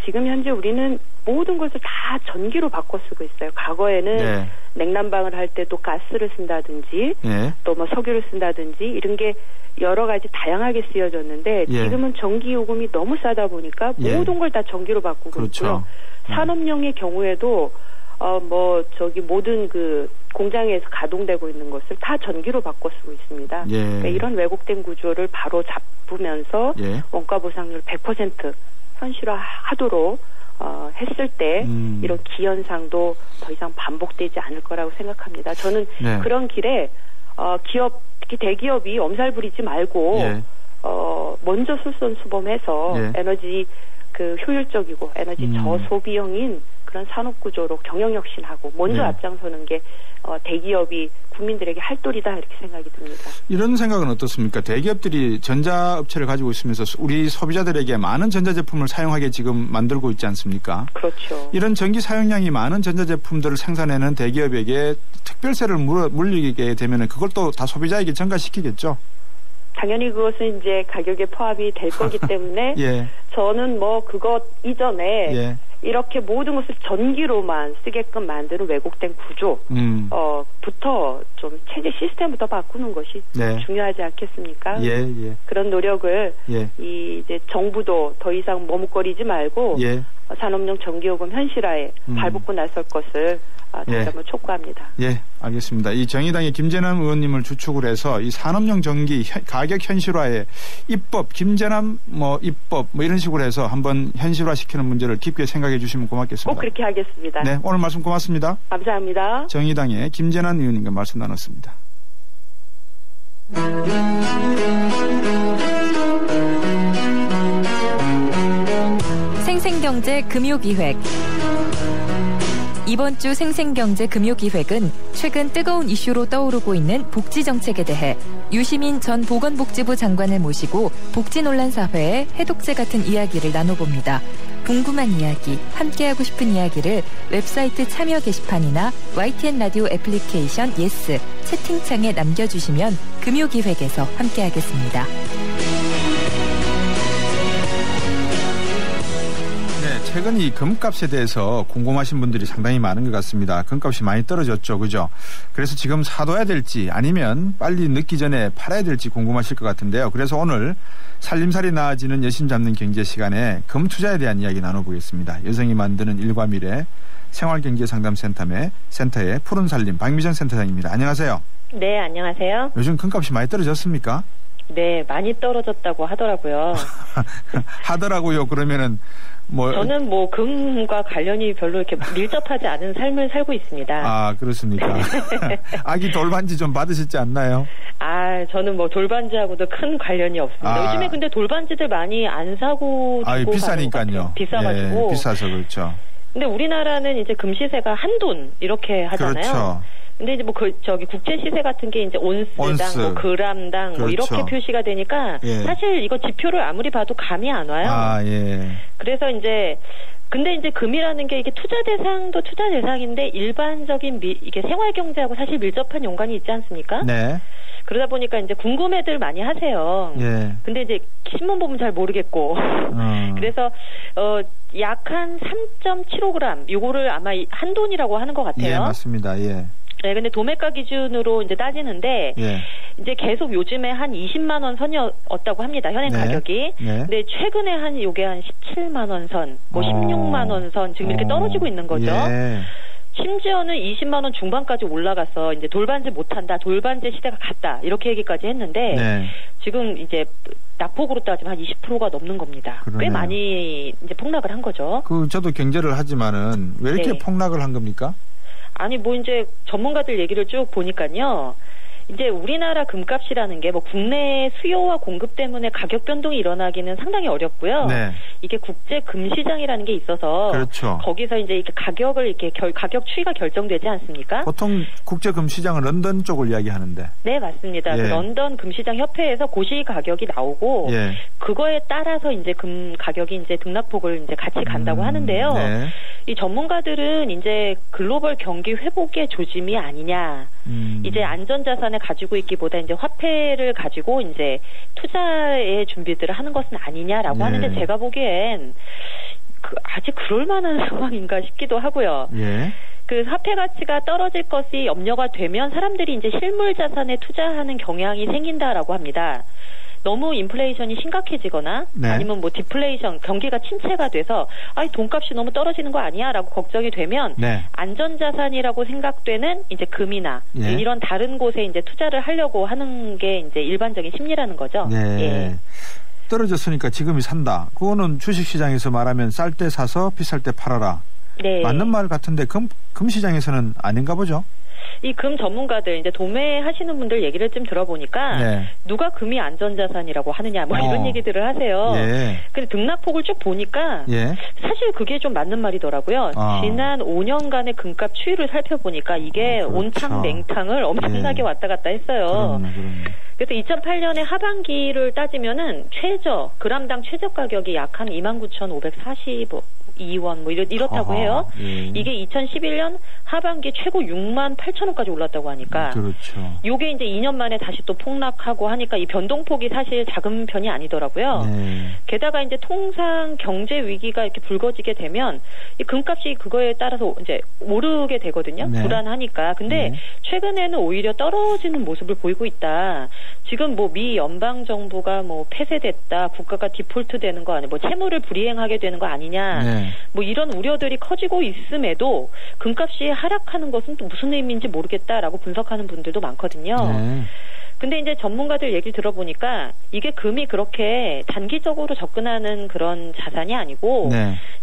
지금 현재 우리는 모든 것을 다 전기로 바꿔 쓰고 있어요. 과거에는 냉난방을 할 때도 가스를 쓴다든지 또 뭐 석유를 쓴다든지 이런 게 여러 가지 다양하게 쓰여졌는데 지금은 전기 요금이 너무 싸다 보니까 모든 걸 다 전기로 바꾸고 있고요. 산업용의 경우에도 모든 그 공장에서 가동되고 있는 것을 다 전기로 바꿔 쓰고 있습니다. 그러니까 이런 왜곡된 구조를 바로 잡으면서 원가 보상률 100% 현실화하도록 했을 때 이런 기현상도 더 이상 반복되지 않을 거라고 생각합니다. 저는 그런 길에 특히 대기업이 엄살 부리지 말고 먼저 솔선수범해서 에너지 그 효율적이고 에너지 저소비형인 그런 산업구조로 경영혁신하고 먼저 앞장서는 게 대기업이 국민들에게 할 도리다 이렇게 생각이 듭니다. 이런 생각은 어떻습니까? 대기업들이 전자업체를 가지고 있으면서 우리 소비자들에게 많은 전자제품을 사용하게 지금 만들고 있지 않습니까? 그렇죠. 이런 전기 사용량이 많은 전자제품들을 생산해낸 대기업에게 특별세를 물리게 되면 그걸 또 다 소비자에게 전가시키겠죠? 당연히 그것은 이제 가격에 포함이 될 거기 때문에 저는 뭐 그것 이전에 이렇게 모든 것을 전기로만 쓰게끔 만드는 왜곡된 구조 부터 좀 체제 시스템부터 바꾸는 것이 중요하지 않겠습니까? 그런 노력을 이제 정부도 더 이상 머뭇거리지 말고 산업용 전기요금 현실화에 발벗고 나설 것을 다시 한번 촉구합니다. 예, 알겠습니다. 이 정의당의 김재남 의원님을 주축을 해서 이 산업용 전기 가격 현실화에 입법, 김재남 입법 이런 식으로 해서 한번 현실화시키는 문제를 깊게 생각해 주시면 고맙겠습니다. 꼭 그렇게 하겠습니다. 네, 오늘 말씀 고맙습니다. 감사합니다. 정의당의 김재남 의원님과 말씀 나눴습니다. 생생경제 금요기획. 이번 주 생생경제 금요기획은 최근 뜨거운 이슈로 떠오르고 있는 복지정책에 대해 유시민 전 보건복지부 장관을 모시고 복지논란사회의 해독제 같은 이야기를 나눠봅니다. 궁금한 이야기, 함께하고 싶은 이야기를 웹사이트 참여 게시판이나 YTN 라디오 애플리케이션 예스 채팅창에 남겨주시면 금요기획에서 함께하겠습니다. 최근 이 금값에 대해서 궁금하신 분들이 상당히 많은 것 같습니다. 금값이 많이 떨어졌죠. 그죠? 그래서 지금 사둬야 될지 아니면 빨리 늦기 전에 팔아야 될지 궁금하실 것 같은데요. 그래서 오늘 살림살이 나아지는 여심 잡는 경제 시간에 금 투자에 대한 이야기 나눠보겠습니다. 여성이 만드는 일과 미래 생활경제상담센터의 푸른 살림 박미정 센터장입니다. 안녕하세요. 네, 안녕하세요. 요즘 금값이 많이 떨어졌습니까? 네, 많이 떨어졌다고 하더라고요. 하더라고요. 그러면은 저는 금과 관련이 별로 이렇게 밀접하지 않은 삶을 살고 있습니다. 아, 그렇습니까? 아기 돌반지 좀 받으셨지 않나요? 아, 저는 돌반지하고도 큰 관련이 없습니다. 요즘에 근데 돌반지들 많이 안 사고 비싸니까요. 비싸가지고. 예, 비싸서 그렇죠. 근데 우리나라는 이제 금 시세가 한돈 이렇게 하잖아요. 그렇죠. 근데 이제 국제 시세 같은 게 이제 온스당, 그람당 그렇죠. 이렇게 표시가 되니까 사실 이거 지표를 아무리 봐도 감이 안 와요. 아, 예. 그래서 근데 이제 금이라는 게 이게 투자 대상도 투자 대상인데 일반적인 이게 생활 경제하고 사실 밀접한 연관이 있지 않습니까? 네. 그러다 보니까 이제 궁금해들 많이 하세요. 예. 근데 이제 신문 보면 잘 모르겠고. 그래서 약 한 3.75g 요거를 아마 한돈이라고 하는 것 같아요. 예, 맞습니다. 예. 네, 근데 도매가 기준으로 이제 따지는데 이제 계속 요즘에 한 20만 원 선이었다고 합니다. 현행 가격이. 네. 근데 최근에 요게 한 17만 원 선, 16만 원 선 지금 이렇게 떨어지고 있는 거죠. 예. 심지어는 20만 원 중반까지 올라가서 이제 돌반지 못한다, 돌반지 시대가 갔다 이렇게 얘기까지 했는데 지금 이제 낙폭으로 따지면 한 20%가 넘는 겁니다. 그러네요. 꽤 많이 이제 폭락을 한 거죠. 저도 경제를 하지만은 왜 이렇게 폭락을 한 겁니까? 아니 이제 전문가들 얘기를 쭉 보니까요. 이제 우리나라 금값이라는 게 국내 수요와 공급 때문에 가격 변동이 일어나기는 상당히 어렵고요. 네. 이게 국제 금시장이라는 게 있어서 그렇죠. 거기서 이제 이렇게 가격을 이렇게 가격 추이가 결정되지 않습니까? 보통 국제 금시장은 런던 쪽을 이야기하는데. 네, 맞습니다. 그 런던 금시장 협회에서 고시 가격이 나오고 그거에 따라서 이제 금 가격이 이제 등락폭을 이제 같이 간다고 하는데요. 네. 이 전문가들은 이제 글로벌 경기 회복의 조짐이 아니냐. 이제 안전자산을 가지고 있기보다 이제 화폐를 가지고 이제 투자의 준비들을 하는 것은 아니냐라고 하는데 제가 보기엔 아직 그럴 만한 상황인가 싶기도 하고요. 그 화폐 가치가 떨어질 것이 염려가 되면 사람들이 이제 실물 자산에 투자하는 경향이 생긴다라고 합니다. 너무 인플레이션이 심각해지거나 아니면 디플레이션, 경기가 침체가 돼서 돈값이 너무 떨어지는 거 아니야라고 걱정이 되면 안전자산이라고 생각되는 이제 금이나 이런 다른 곳에 이제 투자를 하려고 하는 게 이제 일반적인 심리라는 거죠. 예. 떨어졌으니까 지금이 산다. 그거는 주식시장에서 말하면 쌀 때 사서 비쌀 때 팔아라. 네. 맞는 말 같은데 금시장에서는 아닌가 보죠? 이 금 전문가들 이제 도매하시는 분들 얘기를 좀 들어보니까 누가 금이 안전자산이라고 하느냐 이런 얘기들을 하세요. 근데 등락폭을 쭉 보니까 사실 그게 좀 맞는 말이더라고요. 지난 5년간의 금값 추이를 살펴보니까 이게 온탕 냉탕을 엄청나게 왔다 갔다 했어요. 그래서 2008년에 하반기를 따지면은 그람당 최저 가격이 약 한 29,542원 이렇다고 해요. 이게 2011년 하반기 최고 68,000원까지 올랐다고 하니까 그렇죠. 요게 이제 2년 만에 다시 또 폭락하고 하니까 이 변동폭이 사실 작은 편이 아니더라고요. 게다가 이제 통상 경제 위기가 이렇게 불거지게 되면 이 금값이 그거에 따라서 이제 오르게 되거든요. 불안하니까. 근데 최근에는 오히려 떨어지는 모습을 보이고 있다. 지금 미 연방 정부가 폐쇄됐다, 국가가 디폴트 되는 거 아니야, 채무를 불이행하게 되는 거 아니냐 뭐 이런 우려들이 커지고 있음에도 금값이 하락하는 것은 또 무슨 의미인지 모르겠다라고 분석하는 분들도 많거든요. 근데 이제 전문가들 얘기 들어보니까 이게 금이 그렇게 단기적으로 접근하는 그런 자산이 아니고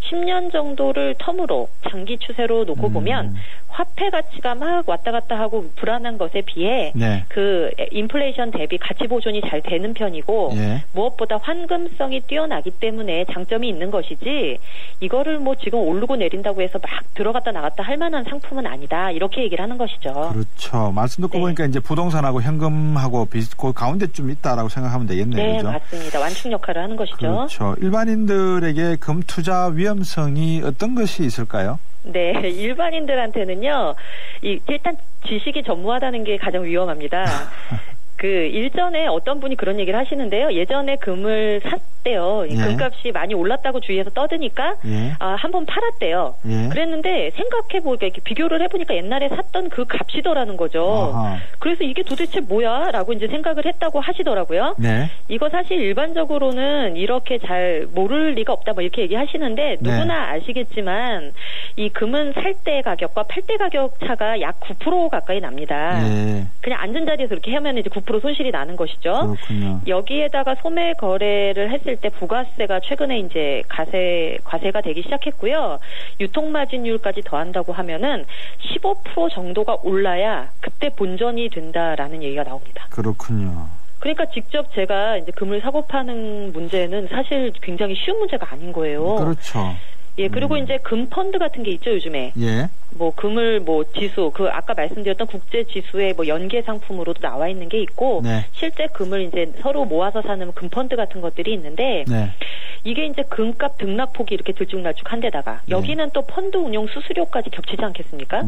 10년 정도를 텀으로 장기 추세로 놓고 보면 화폐 가치가 막 왔다 갔다 하고 불안한 것에 비해 그 인플레이션 대비 가치 보존이 잘 되는 편이고 무엇보다 환금성이 뛰어나기 때문에 장점이 있는 것이지 이거를 뭐 지금 오르고 내린다고 해서 막 들어갔다 나갔다 할 만한 상품은 아니다. 이렇게 얘기를 하는 것이죠. 그렇죠. 말씀 듣고 보니까 이제 부동산하고 현금하고 그 가운데쯤 있다라고 생각하면 되겠네요. 네, 그렇죠? 맞습니다. 완충 역할을 하는 것이죠. 그렇죠. 일반인들에게 금 투자 위험성이 어떤 것이 있을까요? 네, 일반인들한테는요, 일단 지식이 전무하다는 게 가장 위험합니다. 그 일전에 어떤 분이 그런 얘기를 하시는데요. 예전에 금을 샀대요. 금값이 많이 올랐다고 주위에서 떠드니까 한번 팔았대요. 그랬는데 생각해보니까 이렇게 비교를 해보니까 옛날에 샀던 그 값이더라는 거죠. 그래서 이게 도대체 뭐야? 라고 이제 생각을 했다고 하시더라고요. 이거 사실 일반적으로는 이렇게 잘 모를 리가 없다 뭐 이렇게 얘기하시는데 누구나 아시겠지만 이 금은 살 때 가격과 팔 때 가격 차가 약 9% 가까이 납니다. 그냥 앉은 자리에서 이렇게 하면 이제 9% 손실이 나는 것이죠. 그렇군요. 여기에다가 소매 거래를 했을 때 부가세가 최근에 이제 과세가 되기 시작했고요. 유통마진율까지 더한다고 하면은 15% 정도가 올라야 그때 본전이 된다라는 얘기가 나옵니다. 그렇군요. 그러니까 직접 제가 이제 금을 사고 파는 문제는 사실 굉장히 쉬운 문제가 아닌 거예요. 그렇죠. 예, 그리고 이제 금 펀드 같은 게 있죠, 요즘에. 뭐 금을 뭐 지수, 그 아까 말씀드렸던 국제 지수의 뭐 연계 상품으로도 나와 있는 게 있고 실제 금을 이제 서로 모아서 사는 금 펀드 같은 것들이 있는데 이게 이제 금값 등락폭이 이렇게 들쭉날쭉한 데다가 여기는 또 펀드 운용 수수료까지 겹치지 않겠습니까?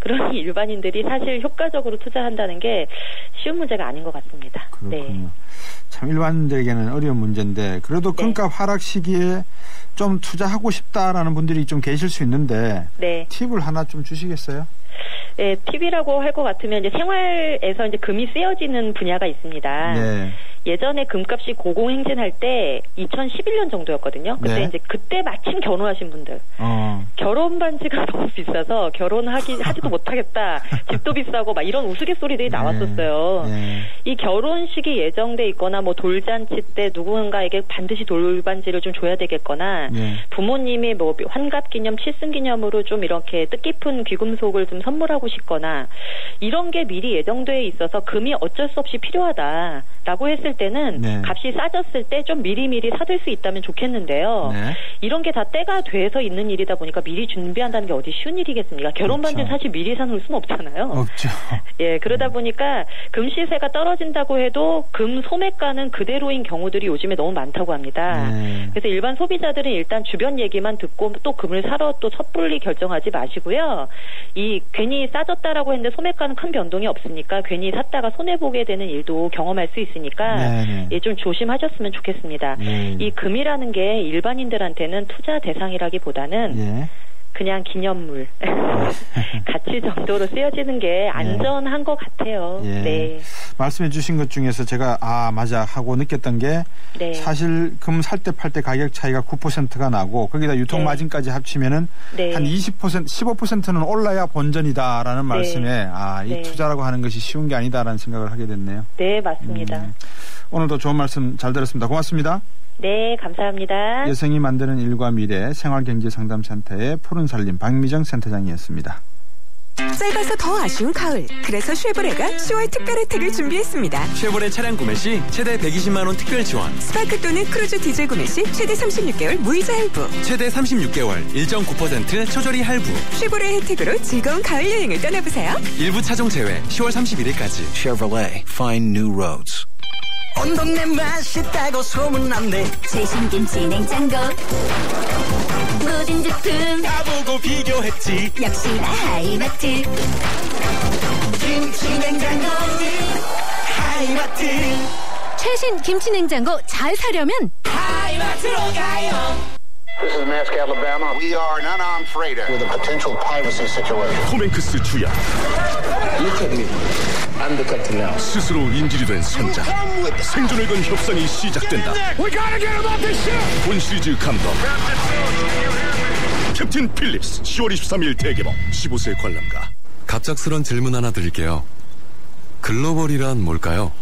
그러니 일반인들이 사실 효과적으로 투자한다는 게 쉬운 문제가 아닌 것 같습니다. 그렇군요. 참 일반인들에게는 어려운 문제인데 그래도 금값 하락 시기에 좀 투자하고 싶다라는 분들이 좀 계실 수 있는데 팁을 하나 좀 주시겠어요? 네, 팁이라고 할 것 같으면 이제 생활에서 이제 금이 쓰여지는 분야가 있습니다. 예전에 금값이 고공행진할 때 2011년 정도였거든요. 그때 이제 그때 마침 결혼하신 분들 결혼 반지가 너무 비싸서 하지도 못하겠다. 집도 비싸고 막 이런 우스갯소리들이 나왔었어요. 이 결혼식이 예정돼 있거나 뭐 돌잔치 때 누군가에게 반드시 돌반지를 좀 줘야 되겠거나 부모님이 뭐 환갑기념, 칠순기념으로 좀 이렇게 뜻깊은 귀금속을 좀 선물하고 싶거나 이런 게 미리 예정돼 있어서 금이 어쩔 수 없이 필요하다라고 했을 때는 값이 싸졌을 때 좀 미리미리 사둘 수 있다면 좋겠는데요. 이런 게 다 때가 돼서 있는 일이다 보니까 미리 준비한다는 게 어디 쉬운 일이겠습니까? 결혼 반지 사실 미리 사놓을 수는 없잖아요. 없죠. 예, 그러다 보니까 금 시세가 떨어진다고 해도 금 소매가는 그대로인 경우들이 요즘에 너무 많다고 합니다. 그래서 일반 소비자들은 일단 주변 얘기만 듣고 또 금을 사러 또 섣불리 결정하지 마시고요. 이 괜히 싸졌다라고 했는데 소매가는 큰 변동이 없으니까 괜히 샀다가 손해보게 되는 일도 경험할 수 있으니까 예, 좀 조심하셨으면 좋겠습니다. 이 금이라는 게 일반인들한테는 투자 대상이라기보다는 그냥 기념물 가치 정도로 쓰여지는 게 안전한 것 같아요. 말씀해 주신 것 중에서 제가 맞아 하고 느꼈던 게 사실 금 살 때 팔 때 가격 차이가 9%가 나고 거기다 유통마진까지 합치면은 한 20% 15%는 올라야 본전이다라는 말씀에 이 투자라고 하는 것이 쉬운 게 아니다라는 생각을 하게 됐네요. 네, 맞습니다. 오늘도 좋은 말씀 잘 들었습니다. 고맙습니다. 네, 감사합니다. 여성이 만드는 일과 미래 생활경제상담센터의 푸른살림 박미정 센터장이었습니다. 짧아서 더 아쉬운 가을. 그래서 쉐보레가 10월 특별 혜택을 준비했습니다. 쉐보레 차량 구매 시 최대 120만 원 특별 지원. 스파크 또는 크루즈 디젤 구매 시 최대 36개월 무이자 할부. 최대 36개월 1.9% 초저리 할부. 쉐보레 혜택으로 즐거운 가을 여행을 떠나보세요. 일부 차종 제외 10월 31일까지. Chevrolet. Find new roads. 온 동네 맛있다고 소문났네. 최신 김치 냉장고 모든 제품 나보고 비교했지. 역시나 하이마트. 김치 냉장고는 하이마트. 최신 김치 냉장고 잘 사려면 하이마트로 가요. This is Mask, Alabama. We are an unarmed freighter with a potential piracy situation. 톰 행크스 주연. Look at me. I'm the captain now. 스스로 인질이 된 선장. 생존을 건 협상이 시작된다. We gotta get him off this ship. 본 시리즈 감독. 캡틴 필립스 10월 23일 대개봉. 15세 관람가. 갑작스런 질문 하나 드릴게요. 글로벌이란 뭘까요?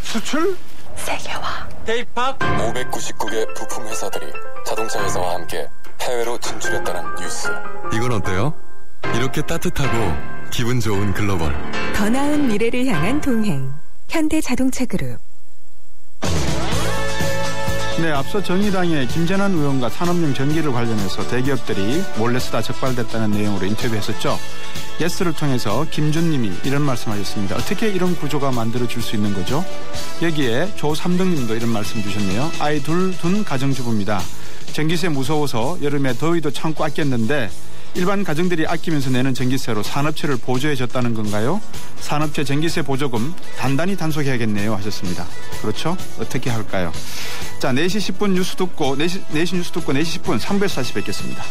수출? 세계화. K-POP 599개 부품 회사들이 자동차 회사와 함께 해외로 진출했다는 뉴스. 이건 어때요? 이렇게 따뜻하고 기분 좋은 글로벌. 더 나은 미래를 향한 동행. 현대자동차그룹. 네, 앞서 정의당의 김재난 의원과 산업용 전기를 관련해서 대기업들이 몰래 쓰다 적발됐다는 내용으로 인터뷰했었죠. 예스를 통해서 김준님이 이런 말씀하셨습니다. 어떻게 이런 구조가 만들어질 수 있는 거죠? 여기에 조삼등님도 이런 말씀 주셨네요. 아이 둘 둔 가정주부입니다. 전기세 무서워서 여름에 더위도 참고 아꼈는데 일반 가정들이 아끼면서 내는 전기세로 산업체를 보조해줬다는 건가요? 산업체 전기세 보조금 단단히 단속해야겠네요 하셨습니다. 그렇죠? 어떻게 할까요? 자, 4시 10분 뉴스 듣고 4시 뉴스 듣고 4시 10분 3부에서 다시 뵙겠습니다.